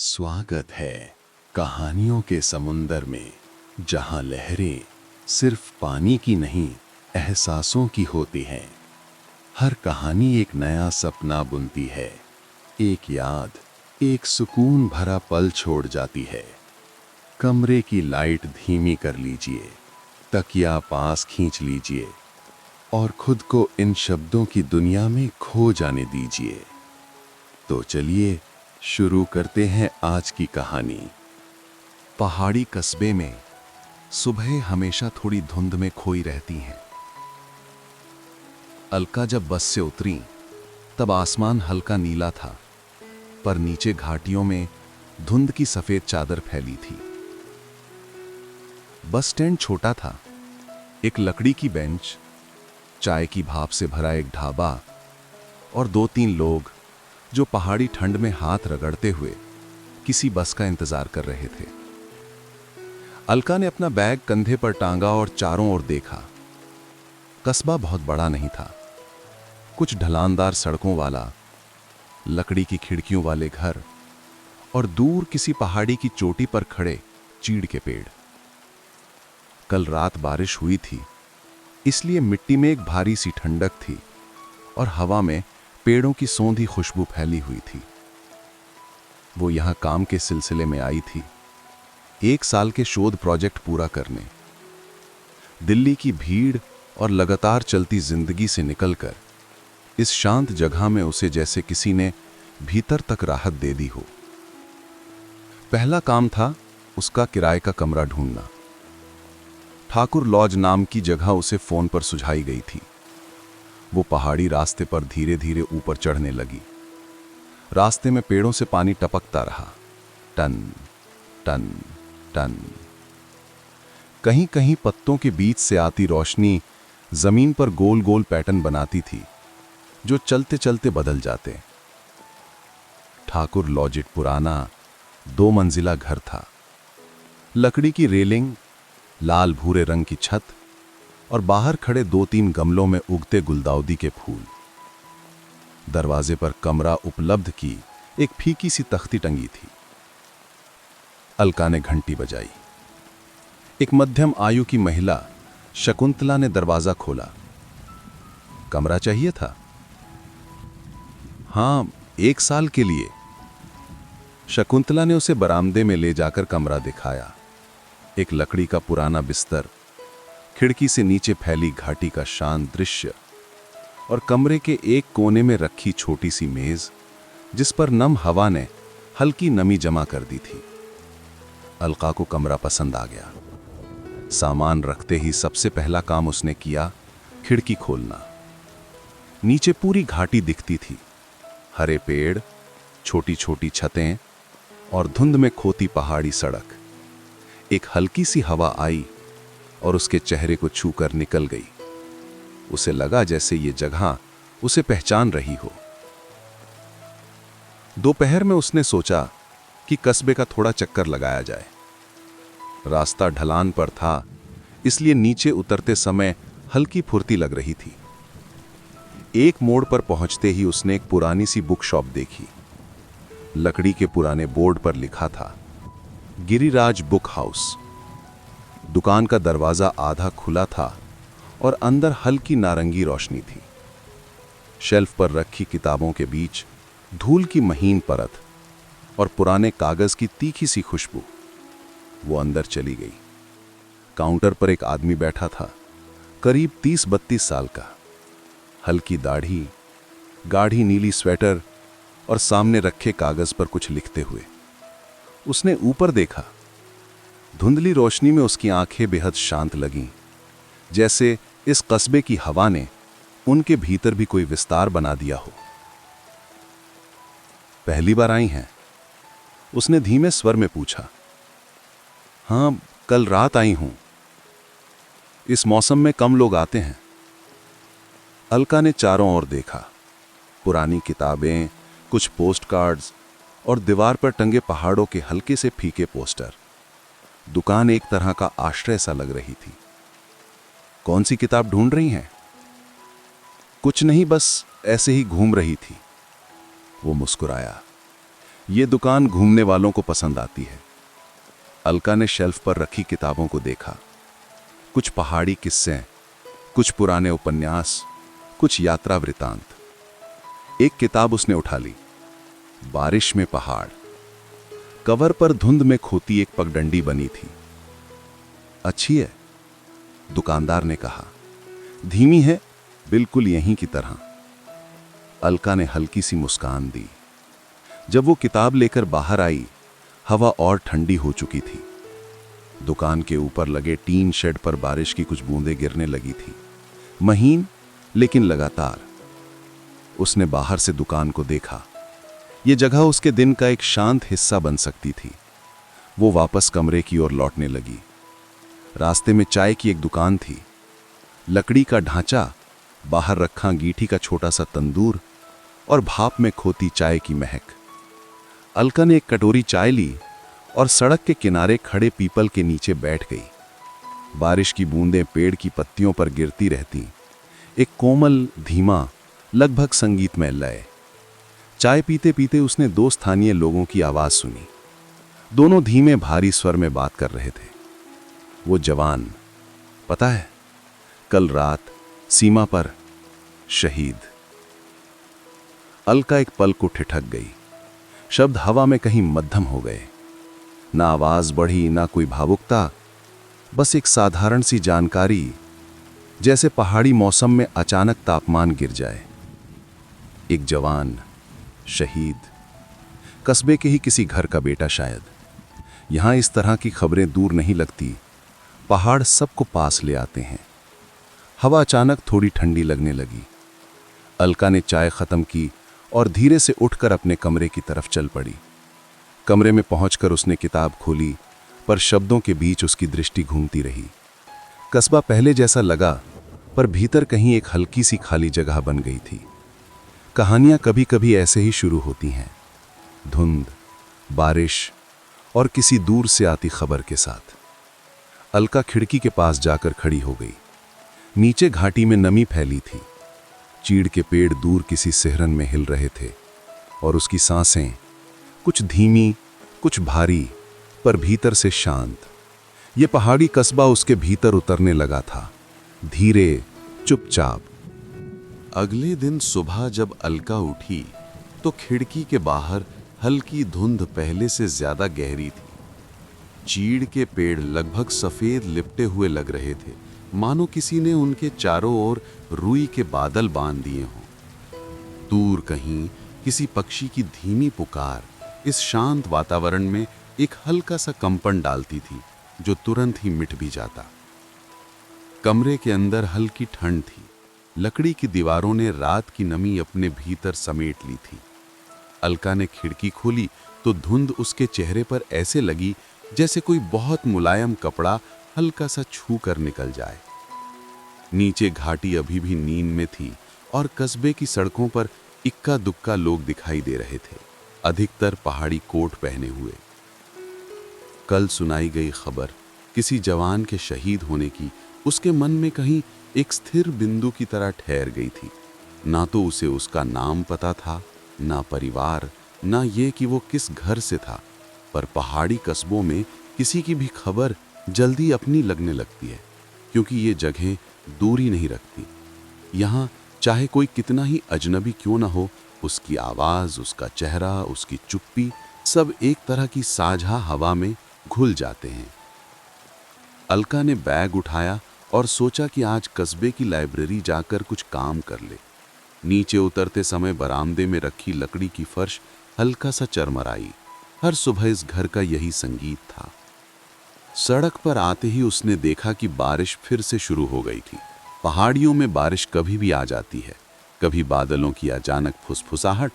स्वागत है कहानियों के समुंदर में, जहां लहरें सिर्फ पानी की नहीं, एहसासों की होती हैं। हर कहानी एक नया सपना बुनती है, एक याद, एक सुकून भरा पल छोड़ जाती है। कमरे की लाइट धीमी कर लीजिए, तकिया पास खींच लीजिए और खुद को इन शब्दों की दुनिया में खो जाने दीजिए। तो चलिए शुरू करते हैं आज की कहानी। पहाड़ी कस्बे में सुबह हमेशा थोड़ी धुंध में खोई रहती हैं। अलका जब बस से उतरी तब आसमान हल्का नीला था, पर नीचे घाटियों में धुंध की सफेद चादर फैली थी। बस स्टैंड छोटा था, एक लकड़ी की बेंच, चाय की भाप से भरा एक ढाबा और दो तीन लोग जो पहाड़ी ठंड में हाथ रगड़ते हुए किसी बस का इंतजार कर रहे थे। अलका ने अपना बैग कंधे पर टांगा और चारों ओर देखा। कस्बा बहुत बड़ा नहीं था, कुछ ढलानदार सड़कों वाला, लकड़ी की खिड़कियों वाले घर और दूर किसी पहाड़ी की चोटी पर खड़े चीड़ के पेड़। कल रात बारिश हुई थी, इसलिए मिट्टी में एक भारी सी ठंडक थी और हवा में पेड़ों की सौंधी खुशबू फैली हुई थी। वो यहां काम के सिलसिले में आई थी, 1 साल के शोध प्रोजेक्ट पूरा करने। दिल्ली की भीड़ और लगातार चलती जिंदगी से निकलकर इस शांत जगह में उसे जैसे किसी ने भीतर तक राहत दे दी हो। पहला काम था उसका किराए का कमरा ढूंढना। ठाकुर लॉज नाम की जगह उसे फोन पर सुझाई गई थी। वो पहाड़ी रास्ते पर धीरे धीरे ऊपर चढ़ने लगी। रास्ते में पेड़ों से पानी टपकता रहा, टन टन टन। कहीं कहीं पत्तों के बीच से आती रोशनी जमीन पर गोल गोल पैटर्न बनाती थी, जो चलते चलते बदल जाते। ठाकुर लॉज एक पुराना 2 मंजिला घर था। लकड़ी की रेलिंग, लाल भूरे रंग की छत और बाहर खड़े 2-3 गमलों में उगते गुलदाउदी के फूल। दरवाजे पर कमरा उपलब्ध की एक फीकी सी तख्ती टंगी थी। अलका ने घंटी बजाई। एक मध्यम आयु की महिला शकुंतला ने दरवाजा खोला। कमरा चाहिए था? हां, 1 साल के लिए। शकुंतला ने उसे बरामदे में ले जाकर कमरा दिखाया। एक लकड़ी का पुराना बिस्तर, खिड़की से नीचे फैली घाटी का शांत दृश्य और कमरे के एक कोने में रखी छोटी सी मेज, जिस पर नम हवा ने हल्की नमी जमा कर दी थी। अलका को कमरा पसंद आ गया। सामान रखते ही सबसे पहला काम उसने किया खिड़की खोलना। नीचे पूरी घाटी दिखती थी, हरे पेड़, छोटी छोटी छतें और धुंध में खोती पहाड़ी सड़क। एक हल्की सी हवा आई और उसके चेहरे को छूकर निकल गई। उसे लगा जैसे ये जगह उसे पहचान रही हो। दोपहर में उसने सोचा कि कस्बे का थोड़ा चक्कर लगाया जाए। रास्ता ढलान पर था, इसलिए नीचे उतरते समय हल्की फुर्ती लग रही थी। एक मोड़ पर पहुंचते ही उसने एक पुरानी सी बुक शॉप देखी। लकड़ी के पुराने बोर्ड पर लिखा था, गिरिराज बुक हाउस। दुकान का दरवाजा आधा खुला था और अंदर हल्की नारंगी रोशनी थी। शेल्फ पर रखी किताबों के बीच धूल की महीन परत और पुराने कागज की तीखी सी खुशबू। वो अंदर चली गई। काउंटर पर एक आदमी बैठा था, करीब 30-32 साल का। हल्की दाढ़ी, गाढ़ी नीली स्वेटर और सामने रखे कागज पर कुछ लिखते हुए। उसने ऊपर देखा। धुंधली रोशनी में उसकी आंखें बेहद शांत लगीं, जैसे इस कस्बे की हवा ने उनके भीतर भी कोई विस्तार बना दिया हो। पहली बार आई हैं? उसने धीमे स्वर में पूछा। हां, कल रात आई हूं। इस मौसम में कम लोग आते हैं। अलका ने चारों ओर देखा। पुरानी किताबें, कुछ पोस्ट कार्ड्स और दीवार पर टंगे पहाड़ों के हल्के से फीके पोस्टर। दुकान एक तरह का आश्रय सा लग रही थी। कौन सी किताब ढूंढ रही हैं? कुछ नहीं, बस ऐसे ही घूम रही थी। वो मुस्कुराया। ये दुकान घूमने वालों को पसंद आती है। अलका ने शेल्फ पर रखी किताबों को देखा। कुछ पहाड़ी किस्से, कुछ पुराने उपन्यास, कुछ यात्रा वृतांत। एक किताब उसने उठा ली, बारिश में पहाड़। कवर पर धुंध में खोती एक पगडंडी बनी थी। अच्छी है, दुकानदार ने कहा। धीमी है, बिल्कुल यहीं की तरह। अलका ने हल्की सी मुस्कान दी। जब वो किताब लेकर बाहर आई, हवा और ठंडी हो चुकी थी। दुकान के ऊपर लगे टीन शेड पर बारिश की कुछ बूंदें गिरने लगी थी, महीन लेकिन लगातार। उसने बाहर से दुकान को देखा। ये जगह उसके दिन का एक शांत हिस्सा बन सकती थी। वो वापस कमरे की ओर लौटने लगी। रास्ते में चाय की एक दुकान थी। लकड़ी का ढांचा, बाहर रखा गीठी का छोटा सा तंदूर और भाप में खोती चाय की महक। अलका ने एक कटोरी चाय ली और सड़क के किनारे खड़े पीपल के नीचे बैठ गई। बारिश की बूंदें पेड़ की पत्तियों पर गिरती रहती, एक कोमल, धीमा, लगभग संगीतमय लय। चाय पीते पीते उसने दो स्थानीय लोगों की आवाज सुनी। दोनों धीमे भारी स्वर में बात कर रहे थे। वो जवान, पता है, कल रात सीमा पर शहीद। अलका एक पल को ठिठक गई। शब्द हवा में कहीं मध्यम हो गए। ना आवाज बढ़ी, ना कोई भावुकता, बस एक साधारण सी जानकारी, जैसे पहाड़ी मौसम में अचानक तापमान गिर जाए। एक जवान, शहीद, कस्बे के ही किसी घर का बेटा शायद। यहां इस तरह की खबरें दूर नहीं लगती, पहाड़ सबको पास ले आते हैं। हवा अचानक थोड़ी ठंडी लगने लगी। अलका ने चाय खत्म की और धीरे से उठकर अपने कमरे की तरफ चल पड़ी। कमरे में पहुंचकर उसने किताब खोली, पर शब्दों के बीच उसकी दृष्टि घूमती रही। कस्बा पहले जैसा लगा, पर भीतर कहीं एक हल्की सी खाली जगह बन गई थी। कहानियां कभी कभी ऐसे ही शुरू होती हैं, धुंध, बारिश और किसी दूर से आती खबर के साथ। अलका खिड़की के पास जाकर खड़ी हो गई। नीचे घाटी में नमी फैली थी। चीड़ के पेड़ दूर किसी सिहरन में हिल रहे थे और उसकी सांसें कुछ धीमी, कुछ भारी, पर भीतर से शांत। ये पहाड़ी कस्बा उसके भीतर उतरने लगा था, धीरे, चुपचाप। अगले दिन सुबह जब अलका उठी तो खिड़की के बाहर हल्की धुंध पहले से ज्यादा गहरी थी। चीड़ के पेड़ लगभग सफेद लिपटे हुए लग रहे थे, मानो किसी ने उनके चारों ओर रुई के बादल बांध दिए हों। दूर कहीं किसी पक्षी की धीमी पुकार इस शांत वातावरण में एक हल्का सा कंपन डालती थी, जो तुरंत ही मिट भी जाता। कमरे के अंदर हल्की ठंड थी। लकड़ी की दीवारों ने रात की नमी अपने भीतर समेट ली थी। अलका ने खिड़की खोली तो धुंध उसके चेहरे पर ऐसे लगी जैसे कोई बहुत मुलायम कपड़ा हल्का सा छू कर निकल जाए। नीचे घाटी अभी भी नींद में थी और कस्बे की सड़कों पर इक्का दुक्का लोग दिखाई दे रहे थे, अधिकतर पहाड़ी कोट पहने हुए। कल सुनाई गई खबर किसी जवान के शहीद होने की उसके मन में कहीं एक स्थिर बिंदु की तरह ठहर गई थी। ना तो उसे उसका नाम पता था, ना परिवार, ना ये कि वो किस घर से था, पर पहाड़ी कस्बों में किसी की भी खबर जल्दी अपनी लगने लगती है, क्योंकि ये जगहें दूरी नहीं रखती। यहाँ चाहे कोई कितना ही अजनबी क्यों ना हो, उसकी आवाज़, उसका चेहरा, उसकी चुप्पी, सब एक तरह की साझा हवा में घुल जाते हैं। अलका ने बैग उठाया और सोचा कि आज कस्बे की लाइब्रेरी जाकर कुछ काम कर ले। नीचे उतरते समय बरामदे में रखी लकड़ी की फर्श हल्का सा चरमराई। हर सुबह इस घर का यही संगीत था। सड़क पर आते ही उसने देखा कि बारिश फिर से शुरू हो गई थी। पहाड़ियों में बारिश कभी भी आ जाती है, कभी बादलों की अचानक फुसफुसाहट,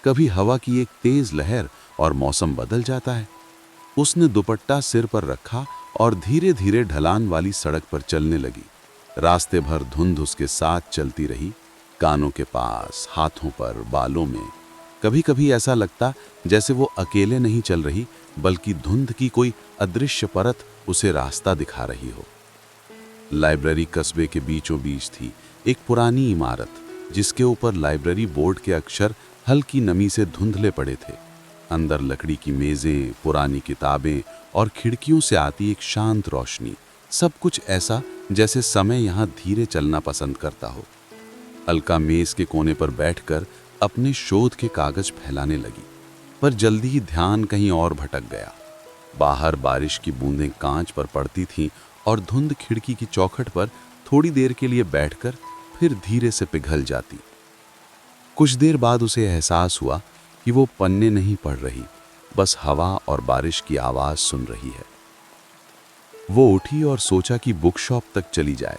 कभी हवा की एक तेज लहर और मौसम बदल जाता है। उसने दुपट्टा सिर पर रखा और धीरे धीरे ढलान वाली सड़क पर चलने लगी। रास्ते भर धुंध उसके साथ चलती रही, कानों के पास, हाथों पर, बालों में। कभी कभी ऐसा लगता जैसे वो अकेले नहीं चल रही, बल्कि धुंध की कोई अदृश्य परत उसे रास्ता दिखा रही हो। लाइब्रेरी कस्बे के बीचों बीच थी, एक पुरानी इमारत जिसके ऊपर लाइब्रेरी बोर्ड के अक्षर हल्की नमी से धुंधले पड़े थे। अंदर लकड़ी की मेजें, पुरानी किताबें और खिड़कियों से आती एक शांत रोशनी, सब कुछ ऐसा जैसे समय यहाँ धीरे चलना पसंद करता हो। अलका मेज के कोने पर बैठकर अपने शोध के कागज फैलाने लगी, पर जल्दी ही ध्यान कहीं और भटक गया। बाहर बारिश की बूंदें कांच पर पड़ती थीं और धुंध खिड़की की चौखट पर थोड़ी देर के लिए बैठकर फिर धीरे से पिघल जाती। कुछ देर बाद उसे एहसास हुआ कि वो पन्ने नहीं पढ़ रही, बस हवा और बारिश की आवाज सुन रही है। वो उठी और सोचा कि बुक शॉप तक चली जाए।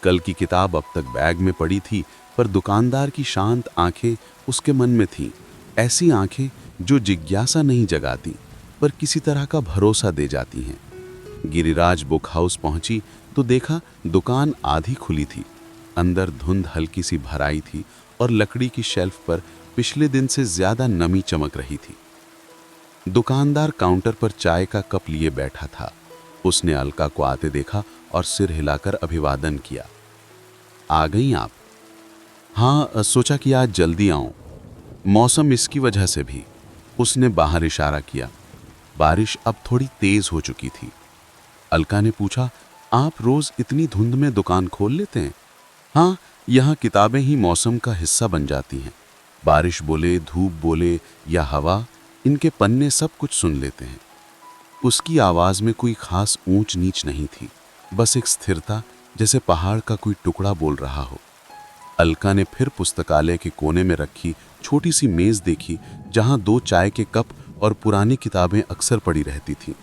कल की किताब अब तक बैग में पड़ी थी, पर दुकानदार की शांत आंखें उसके मन में थीं, ऐसी आंखें जो जिज्ञासा नहीं जगाती पर किसी तरह का भरोसा दे जाती हैं। गिरिराज बुक हाउस पहुंची तो देखा दुकान आधी खुली थी। अंदर धुंध हल्की सी भराई थी और लकड़ी की शेल्फ पर पिछले दिन से ज्यादा नमी चमक रही थी। दुकानदार काउंटर पर चाय का कप लिए बैठा था। उसने अलका को आते देखा और सिर हिलाकर अभिवादन किया। आ गई आप? हाँ, सोचा कि आज जल्दी आऊं। मौसम इसकी वजह से भी। उसने बाहर इशारा किया। बारिश अब थोड़ी तेज हो चुकी थी। अलका ने पूछा, आप रोज इतनी धुंध में दुकान खोल लेते हैं? हाँ, यहाँ किताबें ही मौसम का हिस्सा बन जाती हैं। बारिश बोले, धूप बोले या हवा, इनके पन्ने सब कुछ सुन लेते हैं। उसकी आवाज में कोई खास ऊंच नीच नहीं थी, बस एक स्थिरता, जैसे पहाड़ का कोई टुकड़ा बोल रहा हो। अलका ने फिर पुस्तकालय के कोने में रखी छोटी सी मेज देखी, जहां 2 चाय के कप और पुरानी किताबें अक्सर पड़ी रहती थीं।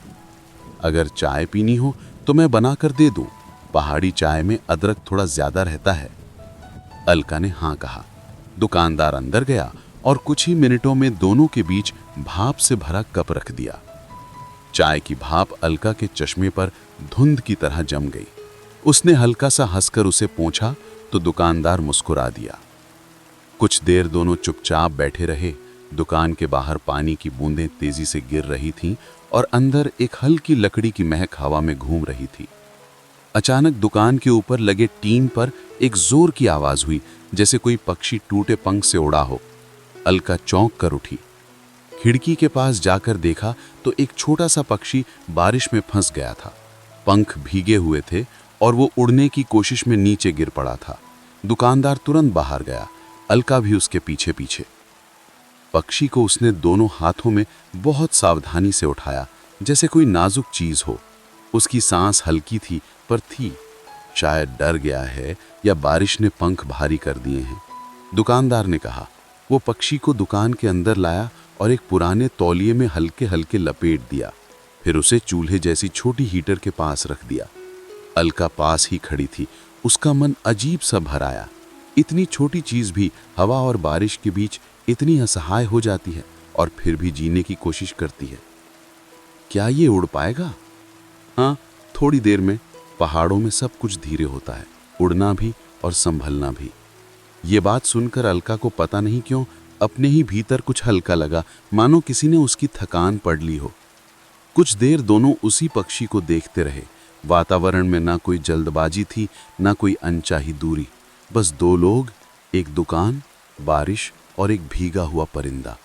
अगर चाय पीनी हो तो मैं बनाकर दे दूं, पहाड़ी चाय में अदरक थोड़ा ज्यादा रहता है। अलका ने हाँ कहा। दुकानदार अंदर गया और कुछ ही मिनटों में दोनों के बीच भाप से भरा कप रख दिया। चाय की भाप अलका के चश्मे पर धुंध की तरह जम गई। उसने हल्का सा हंसकर उसे पोंछा तो दुकानदार मुस्कुरा दिया। कुछ देर दोनों चुपचाप बैठे रहे। दुकान के बाहर पानी की बूंदें तेजी से गिर रही थीं और अंदर एक हल्की लकड़ी की महक हवा में घूम रही थी। अचानक दुकान के ऊपर लगे टीन पर एक जोर की आवाज हुई, जैसे कोई पक्षी टूटे पंख से उड़ा हो। अलका चौंक कर उठी। खिड़की के पास जाकर देखा तो एक छोटा सा पक्षी बारिश में फंस गया था। पंख भीगे हुए थे और वो उड़ने की कोशिश में नीचे गिर पड़ा था। दुकानदार तुरंत बाहर गया, अलका भी उसके पीछे पीछे। पक्षी को उसने दोनों हाथों में बहुत सावधानी से उठाया, जैसे कोई नाजुक चीज हो। उसकी सांस हल्की थी, पर थी। शायद डर गया है या बारिश ने पंख भारी कर दिए हैं। दुकानदार ने कहा। वो पक्षी को दुकान के अंदर लाया और एक पुराने तौलिए में हल्के हल्के लपेट दिया। फिर उसे चूल्हे जैसी छोटी हीटर के पास रख दिया। अलका पास ही खड़ी थी। उसका मन अजीब सा भर आया। इतनी छोटी चीज भी हवा और बारिश के बीच इतनी असहाय हो जाती है और फिर भी जीने की कोशिश करती है। क्या ये उड़ पाएगा? हाँ, थोड़ी देर में। पहाड़ों में सब कुछ धीरे होता है, उड़ना भी और संभलना भी। ये बात सुनकर अलका को पता नहीं क्यों अपने ही भीतर कुछ हल्का लगा, मानो किसी ने उसकी थकान पढ़ ली हो। कुछ देर दोनों उसी पक्षी को देखते रहे। वातावरण में ना कोई जल्दबाजी थी, ना कोई अनचाही दूरी। बस 2 लोग, एक दुकान, बारिश और एक भीगा हुआ परिंदा।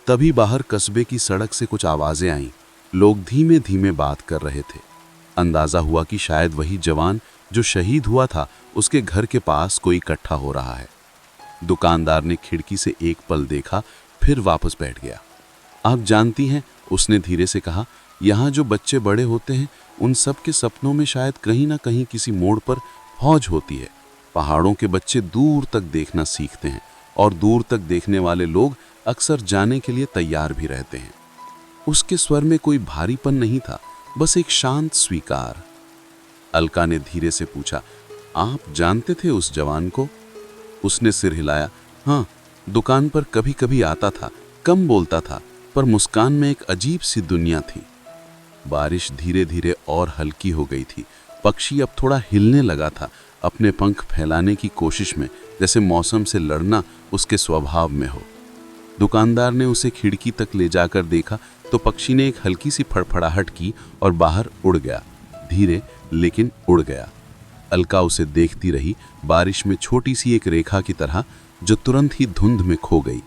तभी बाहर कस्बे की सड़क से कुछ आवाजें आईं। लोग धीमे धीमे बात कर रहे थे। अंदाजा हुआ कि शायद वही जवान जो शहीद हुआ था, उसके घर के पास कोई इकट्ठा हो रहा है। दुकानदार ने खिड़की से एक पल देखा, फिर वापस बैठ गया। आप जानती हैं, उसने धीरे से कहा, यहाँ जो बच्चे बड़े होते हैं, उन सब के सपनों में शायद कहीं ना कहीं किसी मोड़ पर फौज होती है। पहाड़ों के बच्चे दूर तक देखना सीखते हैं और दूर तक देखने वाले लोग अक्सर जाने के लिए तैयार भी रहते हैं। उसके स्वर में कोई भारीपन नहीं था, बस एक शांत स्वीकार। अलका ने धीरे से पूछा, आप जानते थे उस जवान को? उसने सिर हिलाया। हाँ, दुकान पर कभी कभी आता था, कम बोलता था, पर मुस्कान में एक अजीब सी दुनिया थी। बारिश धीरे धीरे और हल्की हो गई थी। पक्षी अब थोड़ा हिलने लगा था, अपने पंख फैलाने की कोशिश में, जैसे मौसम से लड़ना उसके स्वभाव में हो। दुकानदार ने उसे खिड़की तक ले जाकर देखा तो पक्षी ने एक हल्की सी फड़फड़ाहट की और बाहर उड़ गया। धीरे लेकिन उड़ गया। अलका उसे देखती रही, बारिश में छोटी सी एक रेखा की तरह, जो तुरंत ही धुंध में खो गई।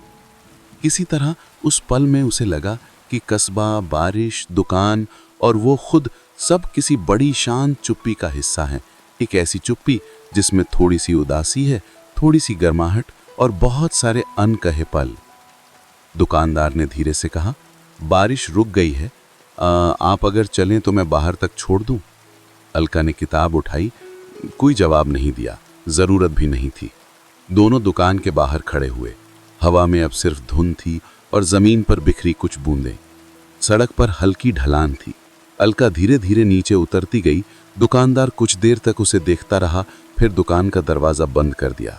किसी तरह उस पल में उसे लगा कि कस्बा, बारिश, दुकान और वो खुद सब किसी बड़ी शांत चुप्पी का हिस्सा हैं। एक ऐसी चुप्पी जिसमें थोड़ी सी उदासी है, थोड़ी सी गर्माहट और बहुत सारे अनकहे पल। दुकानदार ने धीरे से कहा, बारिश रुक गई है, आप अगर चलें तो मैं बाहर तक छोड़ दूं। अलका ने किताब उठाई। कोई जवाब नहीं दिया, जरूरत भी नहीं थी। दोनों दुकान के बाहर खड़े हुए। हवा में अब सिर्फ धुंध थी और जमीन पर बिखरी कुछ बूंदें। सड़क पर हल्की ढलान थी। अलका धीरे धीरे नीचे उतरती गई। दुकानदार कुछ देर तक उसे देखता रहा, फिर दुकान का दरवाजा बंद कर दिया।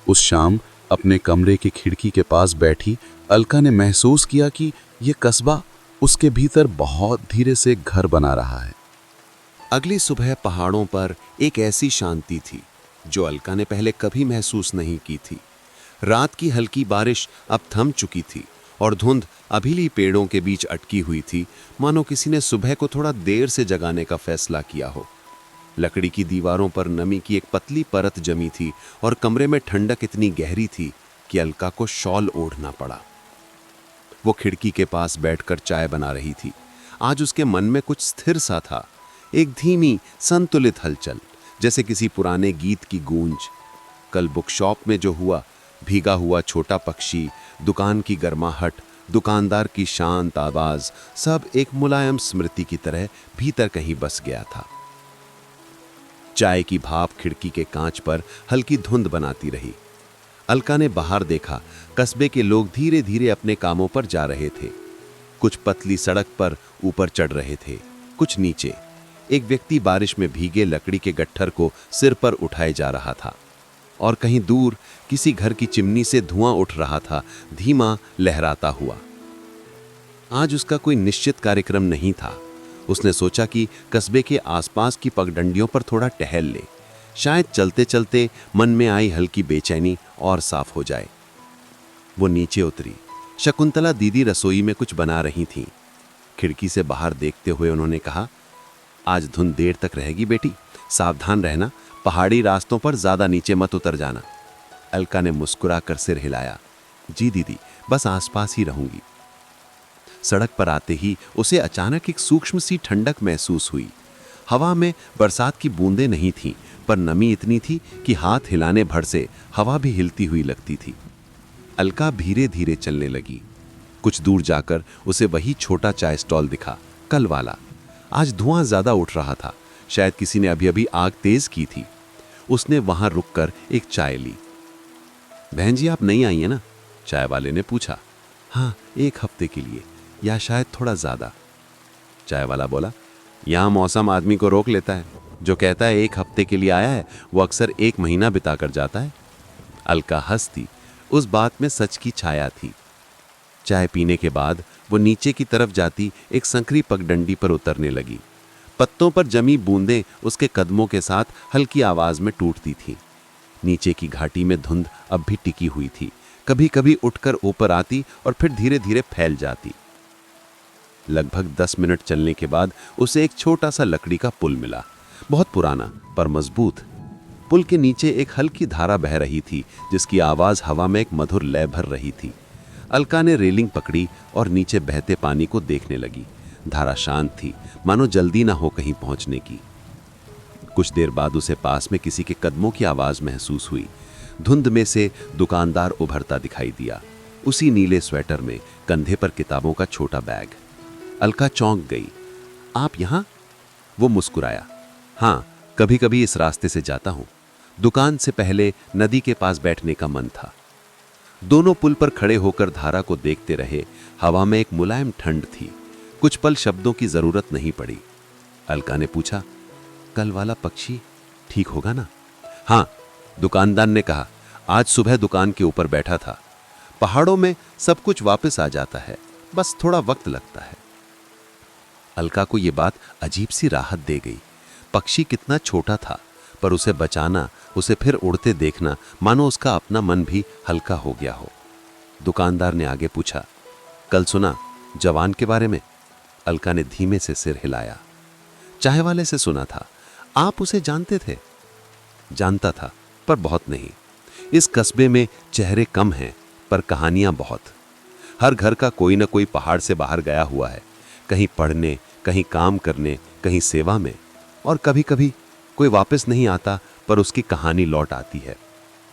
उस शाम अपने कमरे की खिड़की के पास बैठी अलका ने महसूस किया कि यह कस्बा उसके भीतर बहुत धीरे से घर बना रहा है। अगली सुबह पहाड़ों पर एक ऐसी शांति थी जो अलका ने पहले कभी महसूस नहीं की थी। रात की हल्की बारिश अब थम चुकी थी और धुंध अभी पेड़ों के बीच अटकी हुई थी, मानो किसी ने सुबह को थोड़ा देर से जगाने का फैसला किया हो। लकड़ी की दीवारों पर नमी की एक पतली परत जमी थी और कमरे में ठंडक इतनी गहरी थी कि अलका को शॉल ओढ़ना पड़ा। वो खिड़की के पास बैठकर चाय बना रही थी। आज उसके मन में कुछ स्थिर सा था, एक धीमी संतुलित हलचल, जैसे किसी पुराने गीत की गूंज। कल बुक शॉप में जो हुआ, भीगा हुआ छोटा पक्षी, दुकान की गर्माहट, दुकानदार की शांत आवाज, सब एक मुलायम स्मृति की तरह भीतर कहीं बस गया था। चाय की भाप खिड़की के कांच पर हल्की धुंध बनाती रही। अलका ने बाहर देखा, कस्बे के लोग धीरे धीरे अपने कामों पर जा रहे थे। कुछ पतली सड़क पर ऊपर चढ़ रहे थे, कुछ नीचे। एक व्यक्ति बारिश में भीगे लकड़ी के गट्ठर को सिर पर उठाए जा रहा था और कहीं दूर किसी घर की चिमनी से धुआं उठ रहा था, धीमा लहराता हुआ। आज उसका कोई निश्चित कार्यक्रम नहीं था। उसने सोचा कि कस्बे के आसपास की पगडंडियों पर थोड़ा टहल ले, शायद चलते चलते मन में आई हल्की बेचैनी और साफ हो जाए। वो नीचे उतरी। शकुंतला दीदी रसोई में कुछ बना रही थीं। खिड़की से बाहर देखते हुए उन्होंने कहा, आज धुंध देर तक रहेगी बेटी, सावधान रहना, पहाड़ी रास्तों पर ज्यादा नीचे मत उतर जाना। अलका ने मुस्कुराकर सिर हिलाया, जी दीदी, बस आसपास ही रहूंगी। सड़क पर आते ही उसे अचानक एक सूक्ष्म सी ठंडक महसूस हुई। हवा में बरसात की बूंदें नहीं थीं, पर नमी इतनी थी कि हाथ हिलाने भर से हवा भी हिलती हुई लगती थी। अलका धीरे धीरे चलने लगी। कुछ दूर जाकर उसे वही छोटा चाय स्टॉल दिखा, कल वाला। आज धुआं ज्यादा उठ रहा था, शायद किसी ने अभी अभी आग तेज की थी। उसने वहां रुककर एक चाय ली। बहन जी, आप नहीं आई है ना? चाय वाले ने पूछा। हाँ, एक हफ्ते के लिए, या शायद थोड़ा ज्यादा। चाय वाला बोला, यहाँ मौसम आदमी को रोक लेता है। जो कहता है एक हफ्ते के लिए आया है, वो अक्सर एक महीना बिता कर जाता है। अलका हंसती। उस बात में सच की छाया थी। चाय पीने के बाद वो नीचे की तरफ जाती एक संकरी पगडंडी पर उतरने लगी। पत्तों पर जमी बूंदें उसके कदमों के साथ हल्की आवाज में टूटती थीं। नीचे की घाटी में धुंध अब भी टिकी हुई थी, कभी कभी उठकर ऊपर आती और फिर धीरे धीरे फैल जाती। लगभग 10 मिनट चलने के बाद उसे एक छोटा सा लकड़ी का पुल मिला, बहुत पुराना पर मजबूत। पुल के नीचे एक हल्की धारा बह रही थी, जिसकी आवाज हवा में एक मधुर लय भर रही थी। अलका ने रेलिंग पकड़ी और नीचे बहते पानी को देखने लगी। धारा शांत थी, मानो जल्दी ना हो कहीं पहुंचने की। कुछ देर बाद उसे पास में किसी के कदमों की आवाज महसूस हुई। धुंध में से दुकानदार उभरता दिखाई दिया, उसी नीले स्वेटर में, कंधे पर किताबों का छोटा बैग। अलका चौंक गई। आप यहां? वो मुस्कुराया। हाँ, कभी कभी इस रास्ते से जाता हूं। दुकान से पहले नदी के पास बैठने का मन था। दोनों पुल पर खड़े होकर धारा को देखते रहे। हवा में एक मुलायम ठंड थी। कुछ पल शब्दों की जरूरत नहीं पड़ी। अलका ने पूछा, कल वाला पक्षी ठीक होगा ना? हाँ, दुकानदार ने कहा, आज सुबह दुकान के ऊपर बैठा था। पहाड़ों में सब कुछ वापस आ जाता है, बस थोड़ा वक्त लगता है। अलका को यह बात अजीब सी राहत दे गई। पक्षी कितना छोटा था, पर उसे बचाना, उसे फिर उड़ते देखना, मानो उसका अपना मन भी हल्का हो गया हो। दुकानदार ने आगे पूछा, कल सुना जवान के बारे में? अलका ने धीमे से सिर हिलाया। चाय वाले से सुना था। आप उसे जानते थे? जानता था, पर बहुत नहीं। इस कस्बे में चेहरे कम हैं, पर कहानियां बहुत। हर घर का कोई ना कोई पहाड़ से बाहर गया हुआ है, कहीं पढ़ने, कहीं काम करने, कहीं सेवा में, और कभी कभी कोई वापस नहीं आता पर उसकी कहानी लौट आती है।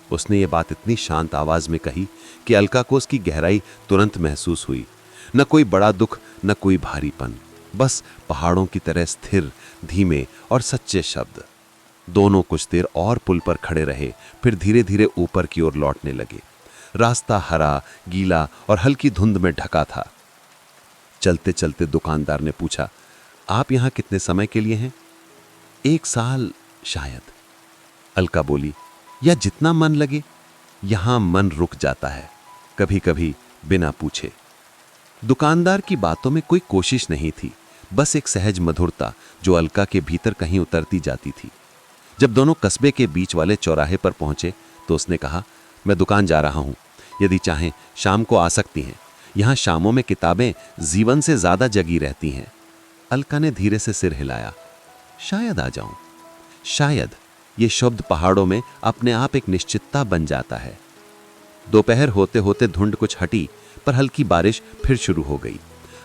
उसने ये बात इतनी शांत आवाज में कही कि अलका को उसकी गहराई तुरंत महसूस हुई। न कोई बड़ा दुख, न कोई भारीपन, बस पहाड़ों की तरह स्थिर, धीमे और सच्चे शब्द। दोनों कुछ देर और पुल पर खड़े रहे, फिर धीरे धीरे ऊपर की ओर लौटने लगे। रास्ता हरा, गीला और हल्की धुंध में ढका था। चलते चलते दुकानदार ने पूछा, आप यहां कितने समय के लिए हैं? 1 साल शायद, अलका बोली। या जितना मन लगे। यहां मन रुक जाता है, कभी कभी बिना पूछे। दुकानदार की बातों में कोई कोशिश नहीं थी, बस एक सहज मधुरता जो अलका के भीतर कहीं उतरती जाती थी। जब दोनों कस्बे के बीच वाले चौराहे पर पहुंचे तो उसने कहा, मैं दुकान जा रहा हूं, यदि चाहें शाम को आ सकती हैं। यहां शामों में किताबें जीवन से ज्यादा जगी रहती हैं। अलका ने धीरे से सिर हिलाया। शायद आ जाऊं। शायद ये शब्द पहाड़ों में अपने आप एक निश्चितता बन जाता है। दोपहर होते होते धुंध कुछ हटी, पर हल्की बारिश फिर शुरू हो गई।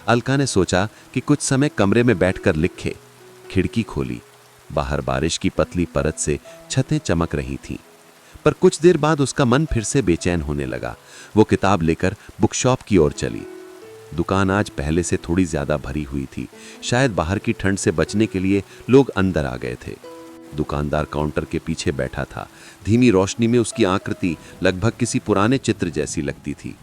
अलका ने सोचा कि कुछ समय कमरे में बैठकर लिखे। खिड़की खोली। बाहर बारिश की पतली परत से छतें चमक रही थीं। पर कुछ देर बाद उसका मन फिर से बेचैन होने लगा। वो किताब लेकर बुक शॉप की ओर चली। दुकान आज पहले से थोड़ी ज्यादा भरी हुई थी। शायद बाहर की ठंड से बचने के लिए लोग अंदर आ गए थे। दुकानदार काउंटर के पीछे बैठा था। धीमी रोशनी में उसकी आकृति लगभग किसी पुराने चित्र जैसी लगती थी।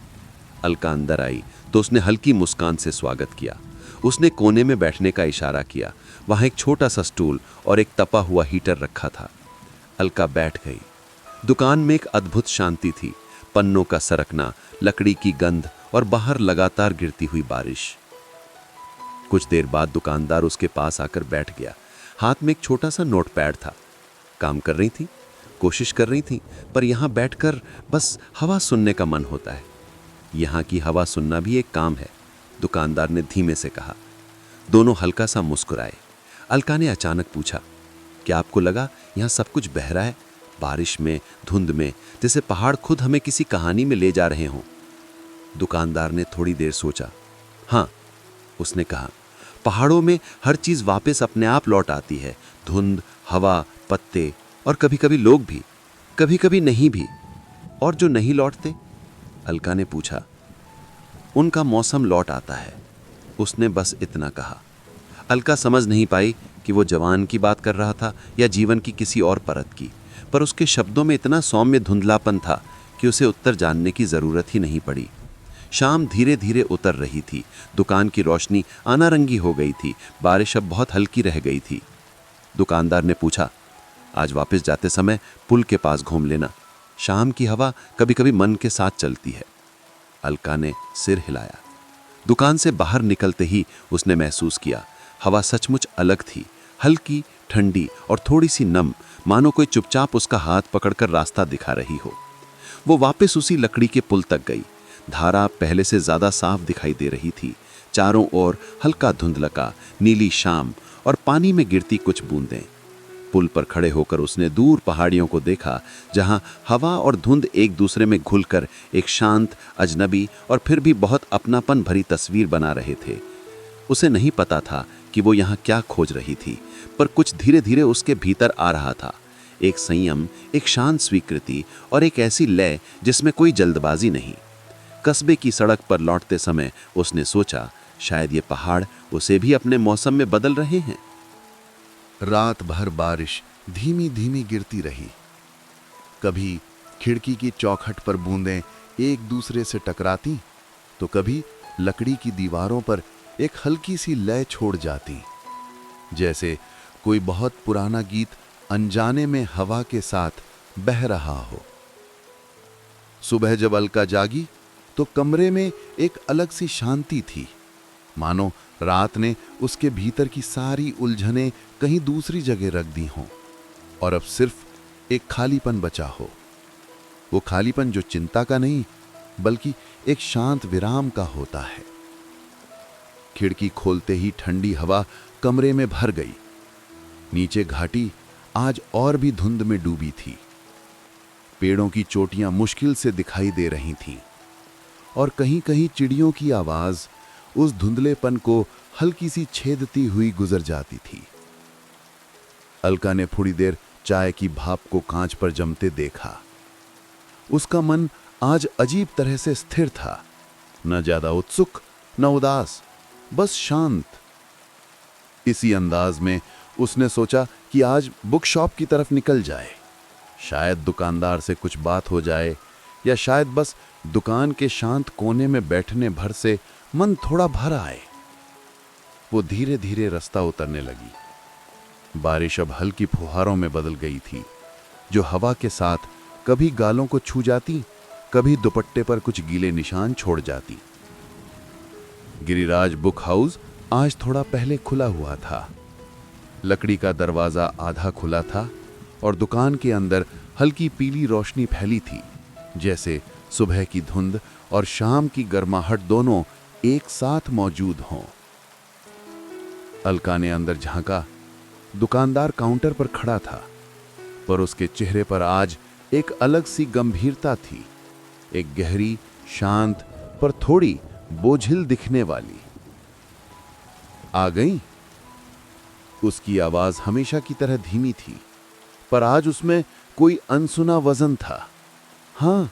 अलका अंदर आई तो उसने हल्की मुस्कान से स्वागत किया। उसने कोने में बैठने का इशारा किया। वहां एक छोटा सा स्टूल और एक तपा हुआ हीटर रखा था। अलका बैठ गई। दुकान में एक अद्भुत शांति थी। पन्नों का सरकना, लकड़ी की गंध और बाहर लगातार गिरती हुई बारिश। कुछ देर बाद दुकानदार उसके पास आकर बैठ गया। हाथ में एक छोटा सा नोटपैड था। काम कर रही थी, कोशिश कर रही थी, पर यहां बैठकर बस हवा सुनने का मन होता है। यहां की हवा सुनना भी एक काम है, दुकानदार ने धीमे से कहा। दोनों हल्का सा मुस्कुराए। अलका ने अचानक पूछा, क्या आपको लगा यहां सब कुछ बह रहा है, बारिश में, धुंध में, जैसे पहाड़ खुद हमें किसी कहानी में ले जा रहे हों? दुकानदार ने थोड़ी देर सोचा। हाँ, उसने कहा, पहाड़ों में हर चीज वापस अपने आप लौट आती है। धुंध, हवा, पत्ते और कभी कभी लोग भी, कभी कभी नहीं भी। और जो नहीं लौटते? अलका ने पूछा। उनका मौसम लौट आता है, उसने बस इतना कहा। अलका समझ नहीं पाई कि वो जवान की बात कर रहा था या जीवन की किसी और परत की, पर उसके शब्दों में इतना सौम्य धुंधलापन था कि उसे उत्तर जानने की जरूरत ही नहीं पड़ी। शाम धीरे धीरे उतर रही थी। दुकान की रोशनी अनारंगी हो गई थी। बारिश अब बहुत हल्की रह गई थी। दुकानदार ने पूछा, आज वापस जाते समय पुल के पास घूम लेना, शाम की हवा कभी कभी मन के साथ चलती है। अलका ने सिर हिलाया। दुकान से बाहर निकलते ही उसने महसूस किया, हवा सचमुच अलग थी, हल्की, ठंडी और थोड़ी सी नम, मानो कोई चुपचाप उसका हाथ पकड़कर रास्ता दिखा रही हो। वो वापस उसी लकड़ी के पुल तक गई। धारा पहले से ज्यादा साफ दिखाई दे रही थी। चारों ओर हल्का धुंधलका, नीली शाम और पानी में गिरती कुछ बूंदें। पुल पर खड़े होकर उसने दूर पहाड़ियों को देखा, जहां हवा और धुंध एक दूसरे में घुलकर एक शांत, अजनबी और फिर भी बहुत अपनापन भरी तस्वीर बना रहे थे। उसे नहीं पता था कि वो यहाँ क्या खोज रही थी, पर कुछ धीरे धीरे उसके भीतर आ रहा था। एक संयम, एक शांत स्वीकृति और एक ऐसी लय जिसमें कोई जल्दबाजी नहीं। कस्बे की सड़क पर लौटते समय उसने सोचा, शायद ये पहाड़ उसे भी अपने मौसम में बदल रहे हैं। रात भर बारिश धीमी धीमी गिरती रही। कभी खिड़की की चौखट पर बूंदें एक दूसरे से टकराती, तो कभी लकड़ी की दीवारों पर एक हल्की सी लय छोड़ जाती, जैसे कोई बहुत पुराना गीत अनजाने में हवा के साथ बह रहा हो। सुबह जब अलका जागी तो कमरे में एक अलग सी शांति थी, मानो रात ने उसके भीतर की सारी उलझनें कहीं दूसरी जगह रख दी हों और अब सिर्फ एक खालीपन बचा हो। वो खालीपन जो चिंता का नहीं, बल्कि एक शांत विराम का होता है। खिड़की खोलते ही ठंडी हवा कमरे में भर गई। नीचे घाटी आज और भी धुंध में डूबी थी। पेड़ों की चोटियां मुश्किल से दिखाई दे रही थीं और कहीं कहीं चिड़ियों की आवाज उस धुंधलेपन को हल्की सी छेदती हुई गुजर जाती थी। अलका ने थोड़ी देर चाय की भाप को कांच पर जमते देखा। उसका मन आज अजीब तरह से स्थिर था, न ज्यादा उत्सुक न उदास, बस शांत। इसी अंदाज में उसने सोचा कि आज बुक शॉप की तरफ निकल जाए। शायद दुकानदार से कुछ बात हो जाए, या शायद बस दुकान के शांत कोने में बैठने भर से मन थोड़ा भर आए। वो धीरे धीरे रास्ता उतरने लगी। बारिश अब हल्की फुहारों में बदल गई थी, जो हवा के साथ कभी गालों को छू जाती, कभी दुपट्टे पर कुछ गीले निशान छोड़ जाती। गिरिराज बुक हाउस आज थोड़ा पहले खुला हुआ था। लकड़ी का दरवाजा आधा खुला था और दुकान के अंदर हल्की पीली रोशनी फैली थी, जैसे सुबह की धुंध और शाम की गर्माहट दोनों एक साथ मौजूद हों। अलका ने अंदर झांका। दुकानदार काउंटर पर खड़ा था, पर उसके चेहरे पर आज एक अलग सी गंभीरता थी, एक गहरी, शांत पर थोड़ी बोझिल दिखने वाली। आ गई? उसकी आवाज हमेशा की तरह धीमी थी, पर आज उसमें कोई अनसुना वजन था। हाँ,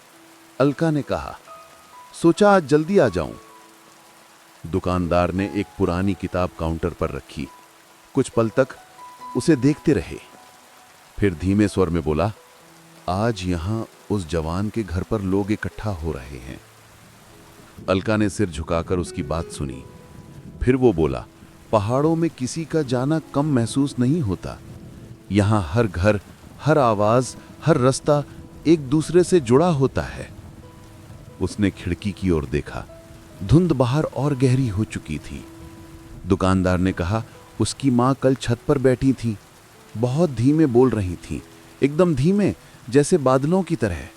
अलका ने कहा, सोचा आज जल्दी आ जाऊं। दुकानदार ने एक पुरानी किताब काउंटर पर रखी। कुछ पल तक उसे देखते रहे, फिर धीमे स्वर में बोला, आज यहां उस जवान के घर पर लोग इकट्ठा हो रहे हैं। अलका ने सिर झुकाकर उसकी बात सुनी। फिर वो बोला, पहाड़ों में किसी का जाना कम महसूस नहीं होता। यहां हर घर, हर आवाज, हर रास्ता एक दूसरे से जुड़ा होता है। उसने खिड़की की ओर देखा। धुंध बाहर और गहरी हो चुकी थी। दुकानदार ने कहा, उसकी मां कल छत पर बैठी थी, बहुत धीमे बोल रही थी, एकदम धीमे, जैसे बादलों की तरह।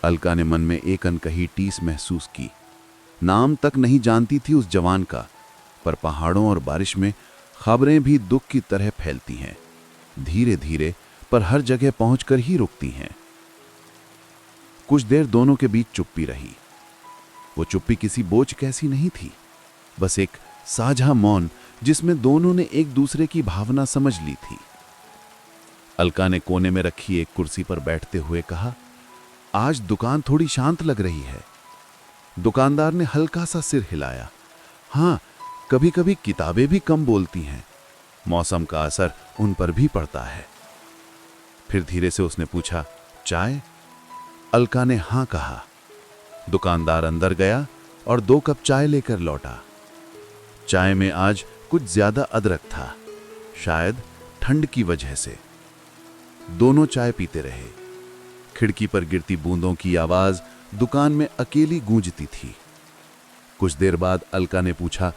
अलका ने मन में एक अनकही टीस महसूस की। नाम तक नहीं जानती थी उस जवान का, पर पहाड़ों और बारिश में खबरें भी दुख की तरह फैलती हैं, धीरे धीरे, पर हर जगह पहुंचकर ही रुकती हैं। कुछ देर दोनों के बीच चुप्पी रही। वो चुप्पी किसी बोझ कैसी नहीं थी, बस एक साझा मौन जिसमें दोनों ने एक दूसरे की भावना समझ ली थी। अलका ने कोने में रखी एक कुर्सी पर बैठते हुए कहा, आज दुकान थोड़ी शांत लग रही है। दुकानदार ने हल्का सा सिर हिलाया। हाँ, कभी कभी किताबें भी कम बोलती हैं, मौसम का असर उन पर भी पड़ता है। फिर धीरे से उसने पूछा, चाय? अलका ने हाँ कहा। दुकानदार अंदर गया और 2 कप चाय लेकर लौटा। चाय में आज कुछ ज्यादा अदरक था, शायद ठंड की वजह से। दोनों चाय पीते रहे। खिड़की पर गिरती बूंदों की आवाज दुकान में अकेली गूंजती थी। कुछ देर बाद अलका ने पूछा,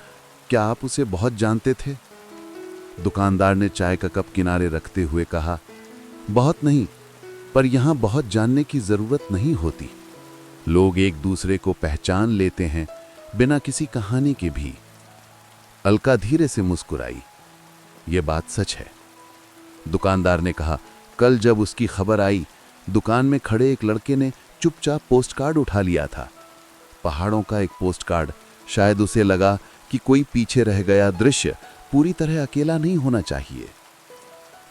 क्या आप उसे बहुत जानते थे? दुकानदार ने चाय का कप किनारे रखते हुए कहा, बहुत नहीं, पर यहां बहुत जानने की जरूरत नहीं होती। लोग एक दूसरे को पहचान लेते हैं बिना किसी कहानी के भी। अलका धीरे से मुस्कुराई। यह बात सच है। दुकानदार ने कहा, कल जब उसकी खबर आई, दुकान में खड़े एक लड़के ने चुपचाप पोस्टकार्ड उठा लिया था। पहाड़ों का एक पोस्टकार्ड। शायद उसे लगा कि कोई पीछे रह गया दृश्य पूरी तरह अकेला नहीं होना चाहिए।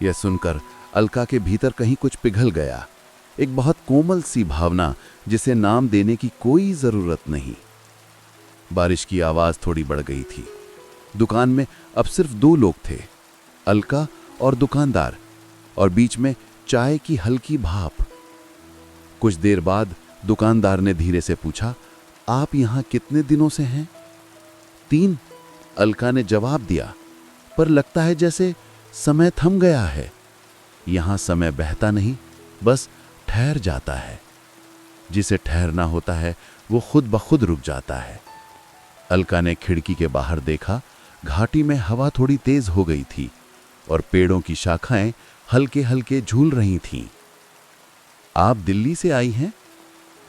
यह सुनकर अलका के भीतर कहीं कुछ पिघल गया, एक बहुत कोमल सी भावना जिसे नाम देने की कोई जरूरत नहीं। बारिश की आवाज थोड़ी बढ़ गई थी। दुकान में अब सिर्फ 2 लोग थे, अलका और दुकानदार, और बीच में चाय की हल्की भाप। कुछ देर बाद दुकानदार ने धीरे से पूछा, आप यहां कितने दिनों से हैं? 3, अलका ने जवाब दिया, पर लगता है जैसे समय थम गया है। यहां समय बहता नहीं, बस ठहर जाता है। जिसे ठहरना होता है वो खुद ब खुद रुक जाता है। अलका ने खिड़की के बाहर देखा। घाटी में हवा थोड़ी तेज हो गई थी और पेड़ों की शाखाएं हल्के हल्के झूल रही थीं। आप दिल्ली से आई हैं?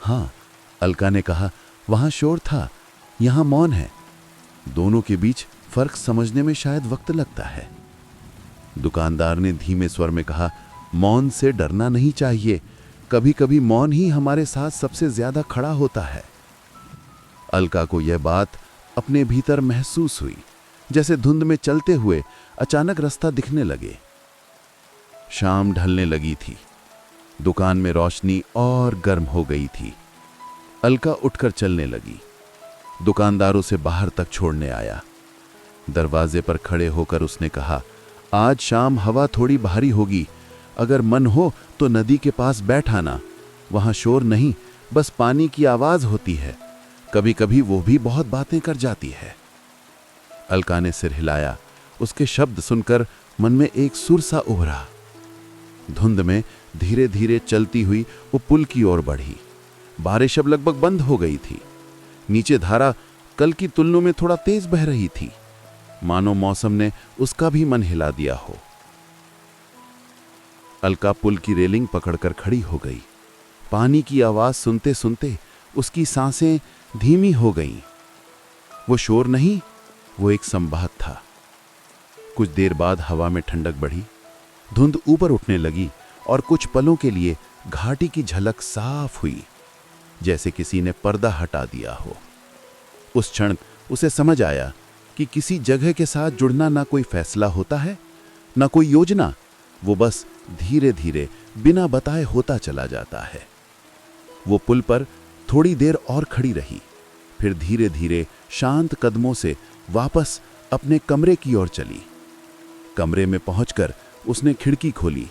हाँ, अलका ने कहा। वहां शोर था, यहां मौन है। दोनों के बीच फर्क समझने में शायद वक्त लगता है। दुकानदार ने धीमे स्वर में कहा, मौन से डरना नहीं चाहिए। कभी कभी मौन ही हमारे साथ सबसे ज्यादा खड़ा होता है। अलका को यह बात अपने भीतर महसूस हुई, जैसे धुंध में चलते हुए अचानक रास्ता दिखने लगे। शाम ढलने लगी थी। दुकान में रोशनी और गर्म हो गई थी। अलका उठकर चलने लगी। दुकानदारों से बाहर तक छोड़ने आया। दरवाजे पर खड़े होकर उसने कहा, आज शाम हवा थोड़ी भारी होगी, अगर मन हो तो नदी के पास बैठ आना। वहां शोर नहीं, बस पानी की आवाज होती है। कभी कभी वो भी बहुत बातें कर जाती है। अलका ने सिर हिलाया। उसके शब्द सुनकर मन में एक सुर सा उभरा। धुंध में धीरे धीरे चलती हुई वो पुल की ओर बढ़ी। बारिश अब लगभग बंद हो गई थी। नीचे धारा कल की तुलना में थोड़ा तेज बह रही थी, मानो मौसम ने उसका भी मन हिला दिया हो। अलका पुल की रेलिंग पकड़कर खड़ी हो गई। पानी की आवाज सुनते सुनते उसकी सांसें धीमी हो गईं। वो शोर नहीं, वो एक संवाद था। कुछ देर बाद हवा में ठंडक बढ़ी। धुंध ऊपर उठने लगी और कुछ पलों के लिए घाटी की झलक साफ हुई, जैसे किसी ने पर्दा हटा दिया हो। उस क्षण उसे समझ आया कि किसी जगह के साथ जुड़ना ना कोई फैसला होता है, ना कोई योजना, वो बस धीरे धीरे बिना बताए होता चला जाता है। वो पुल पर थोड़ी देर और खड़ी रही, फिर धीरे धीरे शांत कदमों से वापस अपने कमरे की ओर चली। कमरे में पहुंचकर उसने खिड़की खोली।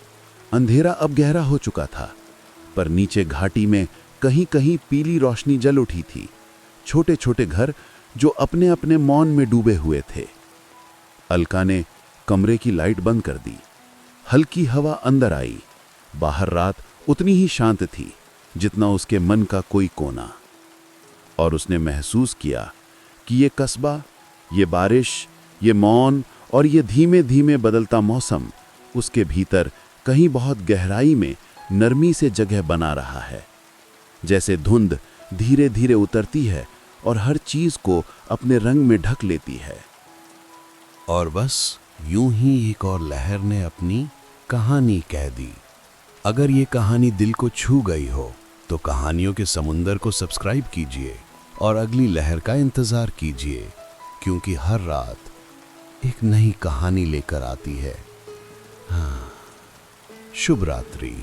अंधेरा अब गहरा हो चुका था, पर नीचे घाटी में कहीं कहीं पीली रोशनी जल उठी थी। छोटे छोटे घर जो अपने अपने मौन में डूबे हुए थे। अलका ने कमरे की लाइट बंद कर दी। हल्की हवा अंदर आई। बाहर रात उतनी ही शांत थी जितना उसके मन का कोई कोना। और उसने महसूस किया कि ये कस्बा, ये बारिश, ये मौन और ये धीमे धीमे बदलता मौसम उसके भीतर कहीं बहुत गहराई में नरमी से जगह बना रहा है। जैसे धुंध धीरे धीरे उतरती है और हर चीज को अपने रंग में ढक लेती है। और बस यूं ही एक और लहर ने अपनी कहानी कह दी। अगर ये कहानी दिल को छू गई हो तो कहानियों के समुंदर को सब्सक्राइब कीजिए और अगली लहर का इंतजार कीजिए, क्योंकि हर रात एक नई कहानी लेकर आती है। हाँ, शुभ रात्रि।